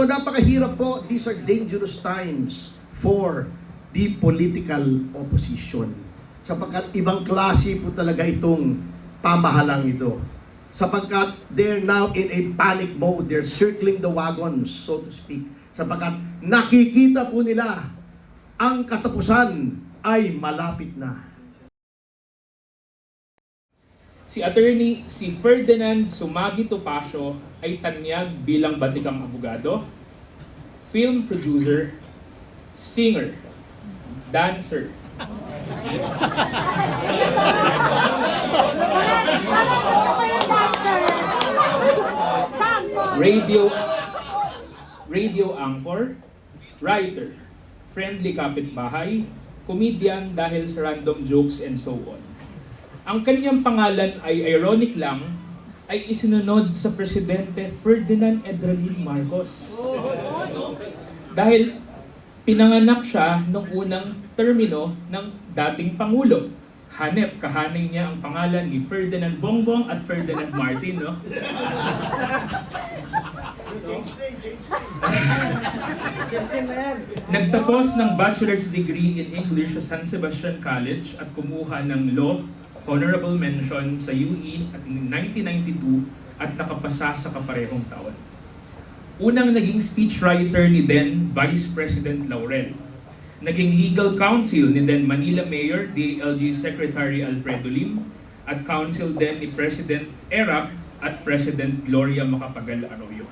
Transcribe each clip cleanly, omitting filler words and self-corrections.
So, napakahirap po. These are dangerous times for the political opposition. Sapagkat ibang klase po talaga itong pamahalang ito. Sapagkat they're now in a panic mode. They're circling the wagons, so to speak. Sapagkat nakikita po nila ang katapusan ay malapit na. Si Ferdinand Sumagi Topacio ay tanyag bilang batikang abogado, film producer, singer, dancer, radio anchor, writer, friendly kapitbahay, comedian dahil sa random jokes and so on. Ang kanyang pangalan ay ironic lang, ay isinunod sa Presidente Ferdinand Edralin Marcos. Dahil pinanganak siya noong unang termino ng dating Pangulo. Hanep, kahanay niya ang pangalan ni Ferdinand Bongbong at Ferdinand Martin, no? Nagtapos ng bachelor's degree in English sa San Sebastian College at kumuha ng law honorable mention sa UE at 1992 at nakapasa sa kaparehong taon. Unang naging speechwriter ni then Vice President Laurel. Naging legal counsel ni then Manila Mayor DILG Secretary Alfredo Lim at counsel din ni President Erap at President Gloria Macapagal Arroyo.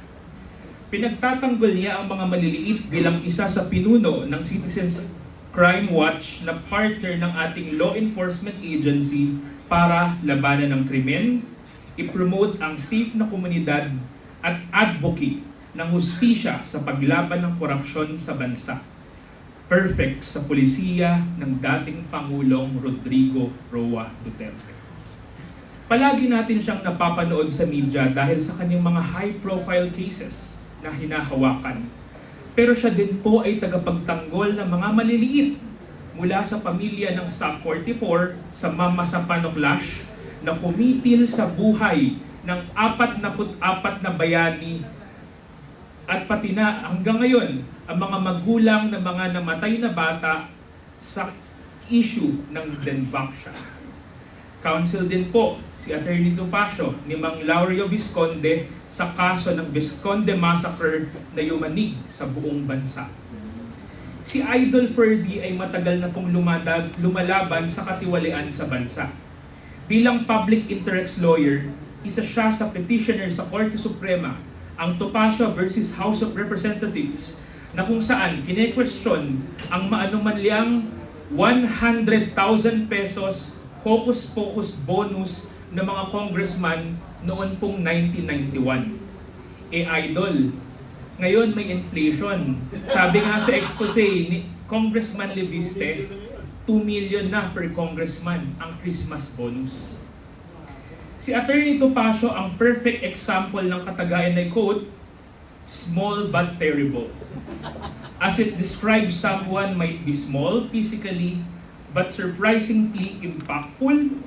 Pinagtatanggol niya ang mga maliliit bilang isa sa pinuno ng Citizens Crime Watch na partner ng ating law enforcement agency para labanan ng krimen, i-promote ang safe na komunidad at advocate ng hustisya sa paglaban ng korupsyon sa bansa. Perfect sa pulisiya ng dating Pangulong Rodrigo Roa Duterte. Palagi natin siyang napapanood sa media dahil sa kanyang mga high-profile cases na hinahawakan. Pero siya din po ay tagapagtanggol ng mga maliliit mula sa pamilya ng SAP 44 sa Mama sa Panoclash na kumitil sa buhay ng 44 na bayani at pati na hanggang ngayon ang mga magulang ng mga namatay na bata sa issue ng Denbaksya. Counsel din po si Attorney Topacio ni Mang Laureo Visconde sa kaso ng Visconde Massacre na yumanig sa buong bansa. Si Idol Ferdy ay matagal na pong lumalaban sa katiwalian sa bansa. Bilang public interest lawyer, isa siya sa petitioner sa Korte Suprema, ang Topacio versus House of Representatives, na kung saan kine-question ang maanumanlyang 100,000 pesos hocus-pocus bonus ng mga congressman noon pong 1991. Idol, ngayon may inflation. Sabi nga sa expose ni Congressman Leviste, 2 million na per congressman ang Christmas bonus. Si Attorney Topacio ang perfect example ng katagayan na quote, small but terrible. As it describes someone might be small physically, but surprisingly impactful,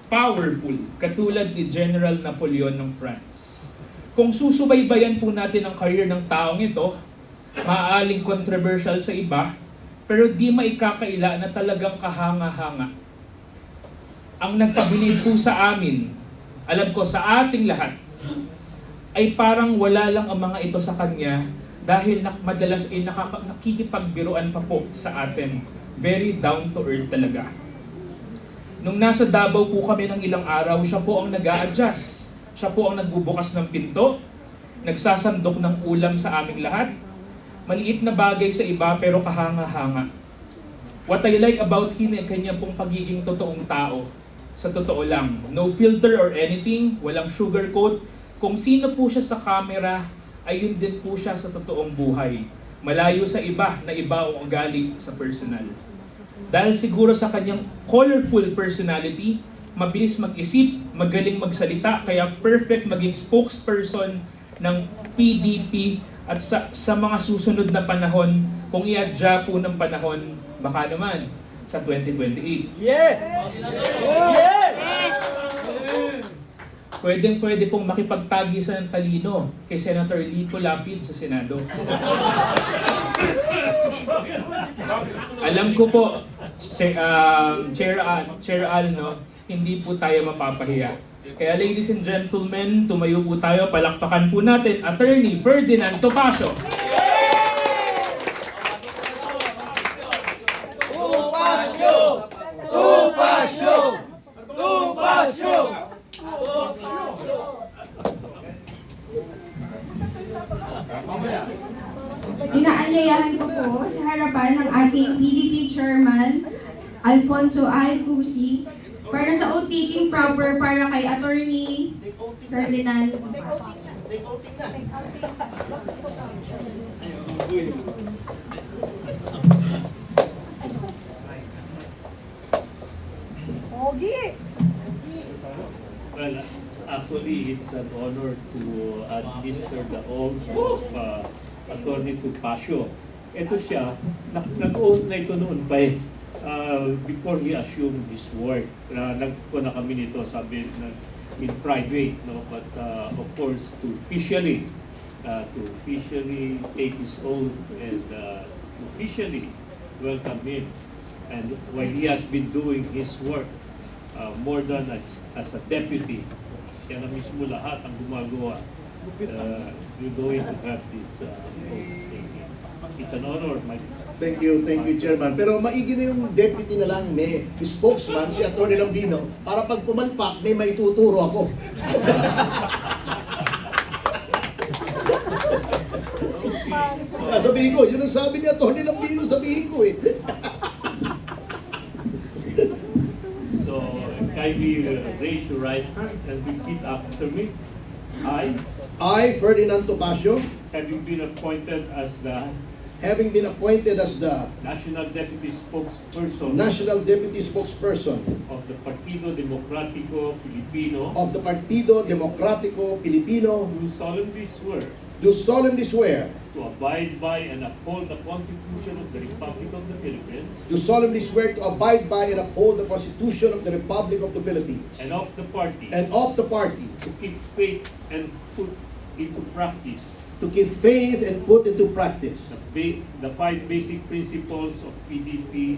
powerful, katulad ni General Napoleon ng France. Kung susubaybayan po natin ang career ng taong ito, maaaring controversial sa iba, pero di maikakaila na talagang kahanga-hanga. Ang nagpabilib po sa amin, alam ko sa ating lahat, ay parang wala lang ang mga ito sa kanya dahil madalas ay nakikipagbiruan pa po sa atin. Very down to earth talaga. Nung nasa Davao po kami ng ilang araw, siya po ang nag-a-adjust. Siya po ang nagbubukas ng pinto, nagsasandok ng ulam sa aming lahat. Maliit na bagay sa iba pero kahanga-hanga. What I like about him ay kanya pong pagiging totoong tao. Sa totoo lang, no filter or anything, walang sugarcoat. Kung sino po siya sa camera, ay yun din po siya sa totoong buhay. Malayo sa iba na iba ang ugali sa personal. Dahil siguro sa kanyang colorful personality, mabilis mag-isip, magaling magsalita, kaya perfect maging spokesperson ng PDP at sa mga susunod na panahon, kung i-adya po ng panahon, baka naman sa 2028. Yeah! Yeah! pwede pong makipagtagisan ng talino kay Senator Lico Lapid sa Senado. Alam ko po, Chair Al, no, hindi po tayo mapapahiya. Kaya ladies and gentlemen, tumayo po tayo, palakpakan po natin Attorney Ferdinand Topacio. Inaanyayahan ko po sa harapan ng ating PDP Chairman Alfonso I. Cusi para sa oath taking proper para kay Attorney Ferdinand. Ogi! Well, actually, it's an honor to administer the oath of Attorney Topacio. Ito siya, nag-oath na ito noon pa before he assumed his work. Nagko na kami nito, sabi in private, no? But of course, to officially take his oath and officially welcome him. And while he has been doing his work, more than as a deputy, siya na mismo lahat ang gumagawa. We're going to have this oath taking. It's an honor, my Thank you, Chairman. Pero maigi na yung deputy na lang, may spokesman, si Atty. Lambino, para pag pumalpak, may maituturo ako. Sabihin ko, yun ang sabi ni Atty. Lambino, sabihin ko eh. So, kindly raise your right hand and repeat after me. I, Ferdinand Topacio, Having been appointed as the having been appointed as the National Deputy Spokesperson National Deputy Spokesperson of the Partido Democratico Filipino, of the Partido Democratico Filipino, do solemnly swear do solemnly swear to abide by and uphold the Constitution of the Republic of the Philippines do solemnly swear to abide by and uphold the Constitution of the Republic of the Philippines and of the party, and of the party, to keep faith and put into practice to keep faith and put into practice the five basic principles of PDP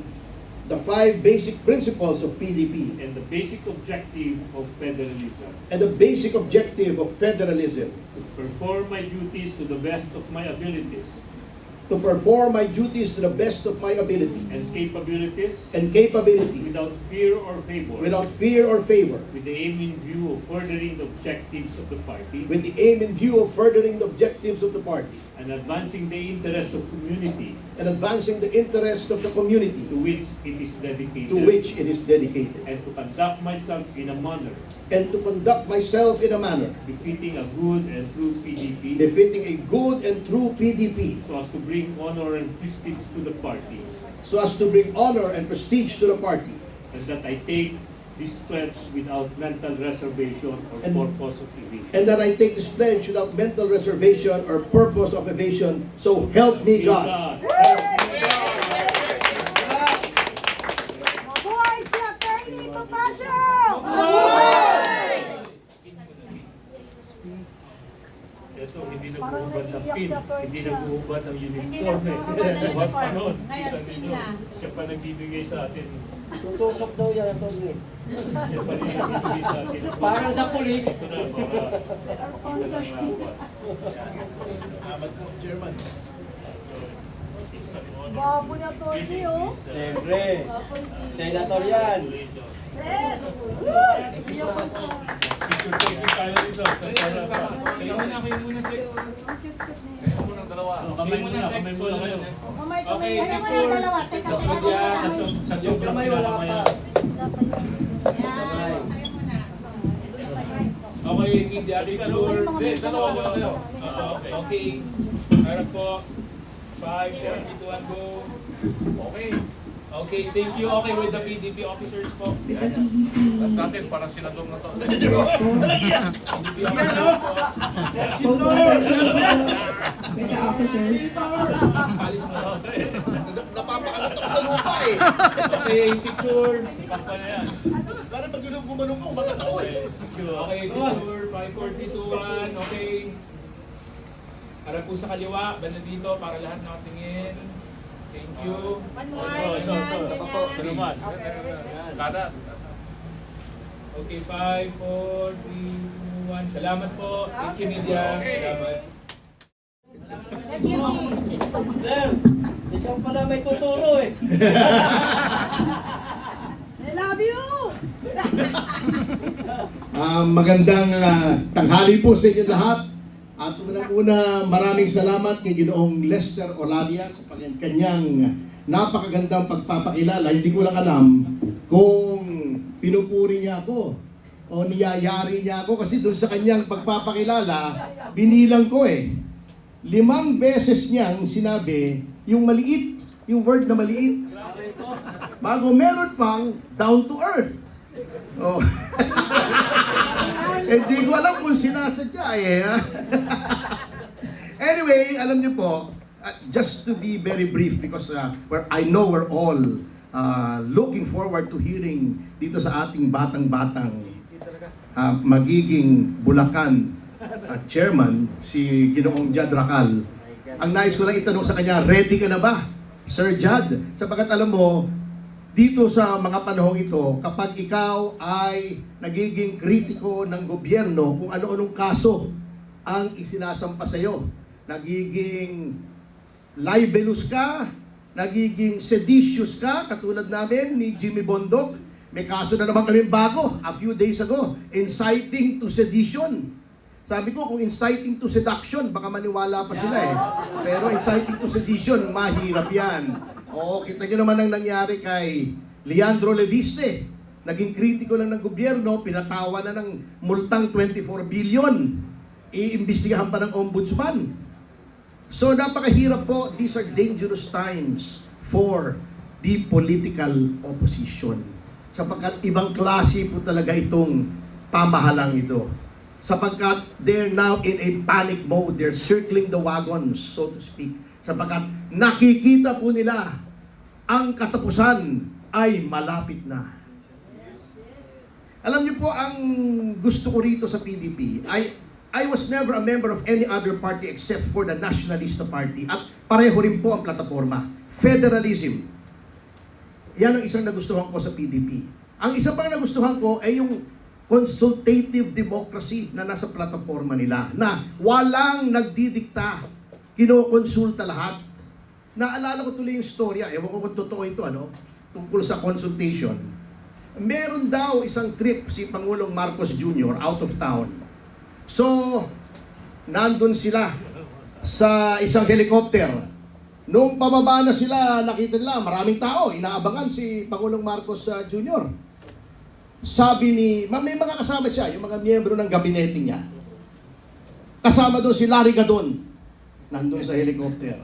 the five basic principles of PDP and the basic objective of federalism. and the basic objective of federalism, To perform my duties to the best of my abilities to perform my duties to the best of my abilities and capabilities and capabilities without fear or favor, without fear or favor, with the aim in view of furthering the objectives of the party with the aim in view of furthering the objectives of the party and advancing the interests of community and advancing the interest of the community to which it is dedicated, to which it is dedicated, and to conduct myself in a manner and to conduct myself in a manner befitting a good and true PDP, befitting a good and true PDP, so as to bring honor and prestige to the party, so as to bring honor and prestige to the party, and that I take this pledge without mental reservation or And- purpose of evasion. and that I take this pledge without mental reservation or purpose of evasion. So help me God. Mabuhay si Attorney Topacio! Ito, hindi Parang nag-uubad ng naiiyak pin, si Atty. hindi nag-uubad ng uniform eh. nag-uubad ng Huwag pa uniform. nun. Ngayon, Kita pin ninyo, na. siya pa nagbibigay sa atin. Tutusok daw yan, Atty. Siya pa rin nagbibigay sa atin. Parang sa pulis. Ito na, para kita ng awat. Babo ni Atty. Oh. Siyempre. Senator yan. Yes! Picture taking tayo dito. Kayo muna, sir. Kamay muna kayo. Kamay, Okay, kamay. Kaya mo picture. na dalawa. Teka, Sa kaya mo sudya, na. sa sobrang Kamay wala pinakamayan. pa. Yan, kaya mo na. Okay, media picture. Dalawa muna kayo. Okay. Harap po. 5, 4, 3, 2, 1, go. Okay. Okay, thank you. Okay, with the PDP officers po. With the PDP. Last natin, para senador na to. Yes po. PDP officers po. Vote orders na po. With the officers. Alis mo na. Napapakalot ako sa lupa eh. Okay, picture. Pakpa na yan. Para pag yun gumanong ko, matatao eh. Okay, picture. 5, 4, 3, 2, 1. Okay. Harap po sa kaliwa. Banda dito para lahat nakatingin. Thank you. Manual, ganyan, ganyan. Kanan. Okay, 5, 4, 3, 2, 1. Salamat po. Thank you, media. Salamat. Sir, ikaw pala may tuturo eh. I love you! Magandang tanghali po sa inyo lahat. At unang-una, maraming salamat kay Ginoong Lester Olalia sa kanyang napakagandang pagpapakilala. Hindi ko lang alam kung pinupuri niya ako o niyayari niya ako kasi doon sa kanyang pagpapakilala, binilang ko eh. 5 beses niyang sinabi yung maliit, yung word na maliit. Bago meron pang down to earth. Oh. Hindi ko alam kung sinasadya eh. Anyway, alam niyo po, just to be very brief because I know we're all looking forward to hearing dito sa ating batang-batang magiging Bulacan chairman, si Ginoong Jad Racal. Ang nais ko lang itanong sa kanya, ready ka na ba, Sir Jad? Sapagkat alam mo, dito sa mga panahong ito, kapag ikaw ay nagiging kritiko ng gobyerno kung ano-anong kaso ang isinasampa sa iyo, nagiging libelous ka, nagiging seditious ka, katulad namin ni Jimmy Bondok, may kaso na naman kami bago, a few days ago, inciting to sedition. Sabi ko, kung inciting to seduction, baka maniwala pa sila eh. Pero inciting to sedition, mahirap yan. Oo, kita nyo naman ang nangyari kay Leandro Leviste. Naging kritiko lang ng gobyerno, pinatawa na ng multang 24 billion. Iimbestigahan pa ng ombudsman. So napakahirap po, these are dangerous times for the political opposition. Sapagkat ibang klase po talaga itong pamahalang ito. Sapagkat they're now in a panic mode, they're circling the wagons, so to speak. Sapagkat nakikita po nila ang katapusan ay malapit na. Alam niyo po, ang gusto ko rito sa PDP, I was never a member of any other party except for the Nationalista Party. At pareho rin po ang plataforma. Federalism. Yan ang isang nagustuhan ko sa PDP. Ang isa pang nagustuhan ko ay yung consultative democracy na nasa plataforma nila. Na walang nagdidikta. Kinokonsulta lahat. Naalala ko tuloy yung storya, ewan ko kung totoo ito, tungkol sa consultation. Meron daw isang trip si Pangulong Marcos Jr. out of town. So, nandun sila sa isang helicopter. Nung pababa na sila, nakita nila, maraming tao, inaabangan si Pangulong Marcos Jr. Sabi ni, may mga kasama siya, yung mga miyembro ng gabinete niya. Kasama doon si Larry Gadon, nandun sa helicopter.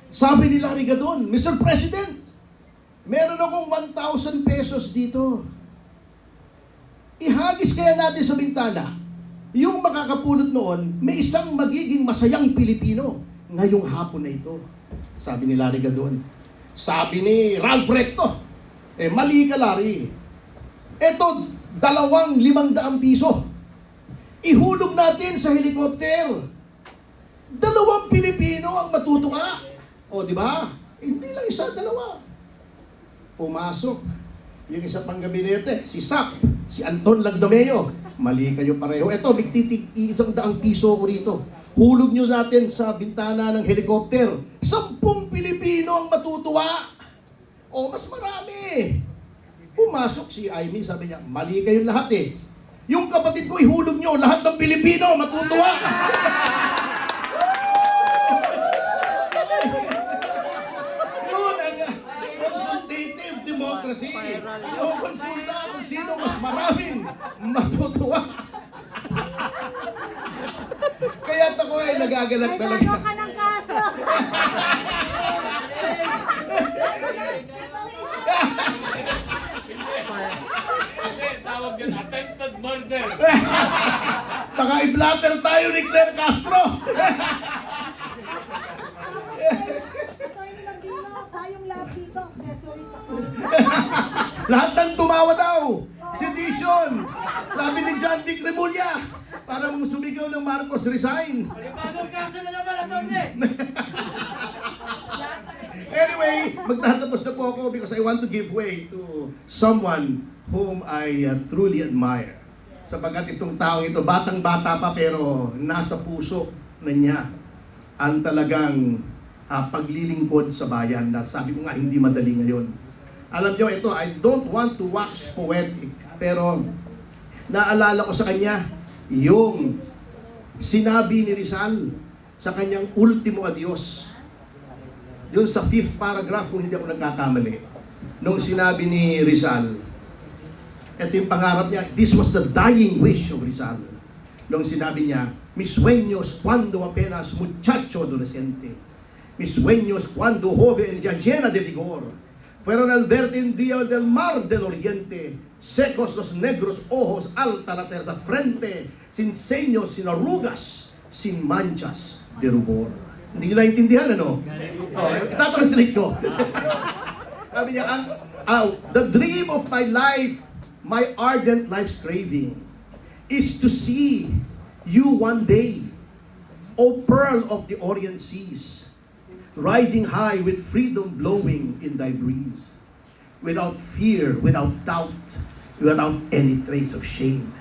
Sabi ni Larry Gadon, Mr. President, meron akong 1,000 pesos dito. Ihagis kaya natin sa bintana. Yung makakapulot noon, may isang magiging masayang Pilipino ngayong hapon na ito. Sabi ni Larry Gadon. Sabi ni Ralph Recto, mali ka Larry. Ito, 2,500 piso. Ihulog natin sa helicopter. 2 Pilipino ang matutuka. O, di ba? Hindi lang isa, 2. Pumasok yung isa pang gabinete, si Sac, si Anton Lagdameo. Mali kayo pareho. Ito, bigtitig 100 piso ko rito. Hulog nyo natin sa bintana ng helicopter. 10 Pilipino ang matutuwa. O, mas marami. Pumasok si Amy, sabi niya, mali kayong lahat eh. Yung kapatid ko, ihulog nyo, lahat ng Pilipino matutuwa. Consultative democracy. Yung konsulta kung sino mas maraming matutuwa. Kaya ako ay nagagalak May talaga. gano'n ka ng kaso. order. Baka i-blatter tayo ni Claire Castro. Attorney Lambino, tayong lahat dito, accessories sa car. Lahat ng tumawa daw. Sedition. Sabi ni John Vic Remulla, parang sumigaw ng Marcos resign. Panibagong kaso na naman, attorney. Anyway, magtatapos na po ako because I want to give way to someone whom I truly admire. Sapagkat itong tao ito, batang-bata pa pero nasa puso na niya ang talagang paglilingkod sa bayan na sabi ko nga hindi madali ngayon. Alam niyo ito, I don't want to wax poetic, pero naalala ko sa kanya yung sinabi ni Rizal sa kanyang ultimo adios. Yun sa 5th paragraph kung hindi ako nagkakamali. Nung sinabi ni Rizal, ito yung pangarap niya, this was the dying wish of Rizal. Nung sinabi niya, mis sueños cuando apenas muchacho adolescente, mis sueños cuando joven ya llena de vigor, fueron al verte un día del mar del oriente, secos los negros ojos, alta la tersa frente, sin seños, sin arrugas, sin manchas de rubor. Hindi nyo naintindihan, ano? Itatranslate ko. Sabi niya, the dream of my life, my ardent life's craving, is to see you one day, O pearl of the Orient seas, riding high with freedom blowing in thy breeze, without fear, without doubt, without any trace of shame.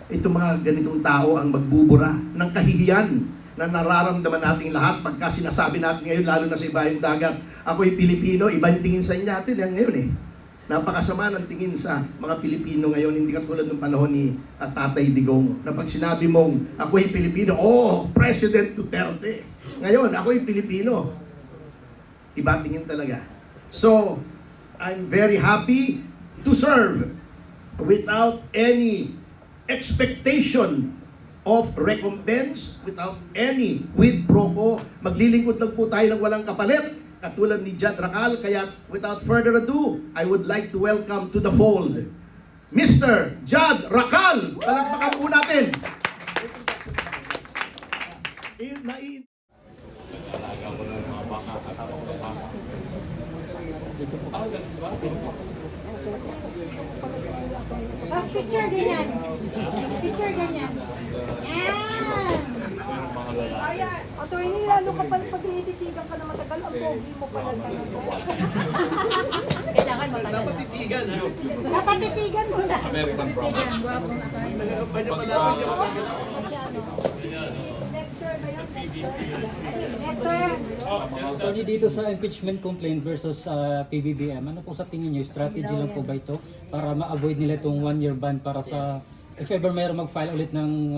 Ito mga ganitong tao ang magbubura ng kahihiyan na nararamdaman nating lahat pagka sinasabi natin ngayon, lalo na sa ibayong dagat, ako'y Pilipino, iba yung tingin sa inyo natin ngayon eh. Napakasama ng tingin sa mga Pilipino ngayon, hindi katulad ng panahon ni Tatay Digong, na pag sinabi mong ako'y Pilipino, oh, President Duterte. Ngayon, ako'y Pilipino. Iba tingin talaga. So, I'm very happy to serve without any expectation of recompense, without any quid pro quo. Maglilingkod lang po tayo ng walang kapalit, katulad ni Jad Racal. Kaya without further ado, I would like to welcome to the fold Mr. Jad Racal. Palakpakan po natin. Tapos picture ganyan. Picture ganyan. Yan! Ayan. Attorney, lalo ka pala pag tinititigan ka na matagal, ang pogi mo pala talaga. Kailangan matagal. Dapat titigan, ha? Dapat titigan mo na. Nagkakampanya pala ako, hindi ako gagalaw. Next turn ba yun? Next turn. Attorney, dito sa impeachment complaint versus PBBM, ano po sa tingin niyo, strategy lang po ba ito para ma-avoid nila itong 1-year ban para sa if ever mayroong mag-file ulit ng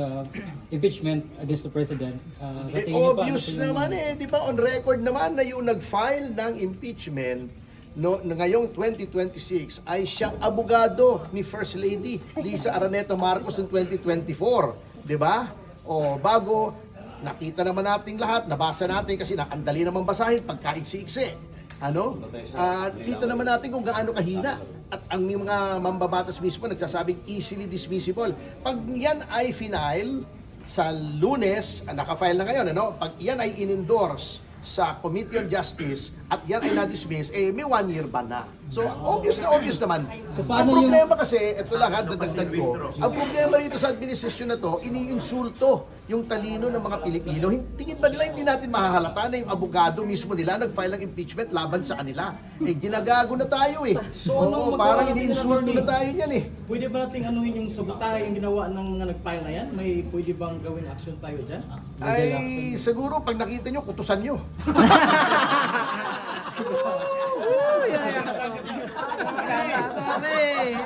impeachment against the president? Sa tingin niyo pa, Obvious ano po yung- naman di ba on record naman na yung nag-file ng impeachment ngayong 2026 ay siyang abogado ni First Lady Lisa Araneta Marcos noong 2024, di ba? O bago nakita naman nating lahat, nabasa natin kasi nakandali naman basahin pagkaiksi-iksi. Ano? Kita naman natin kung gaano kahina. At ang mga mambabatas mismo nagsasabing easily dismissible. Pag yan ay final sa Lunes, naka-file na ngayon, ano? Pag yan ay in-endorse sa Committee on Justice at yan ay na-dismiss, may 1-year ban na. So, obvious naman. So, Ang paano problema kasi, ito lang dadagdag ko, ang problema rito sa administrasyon na to, iniinsulto yung talino ng mga Pilipino. Tingin ba nila hindi natin mahahalata na yung abogado mismo nila nag-file ng impeachment laban sa kanila? Ginagago na tayo eh. Oo, parang iniinsulto na tayo yan eh. Pwede ba nating anuhin yung sabotahe yung ginawa ng nag-file na yan? May pwede bang gawin action tayo dyan? Ay, siguro pag nakita nyo, kutusan nyo. Ay,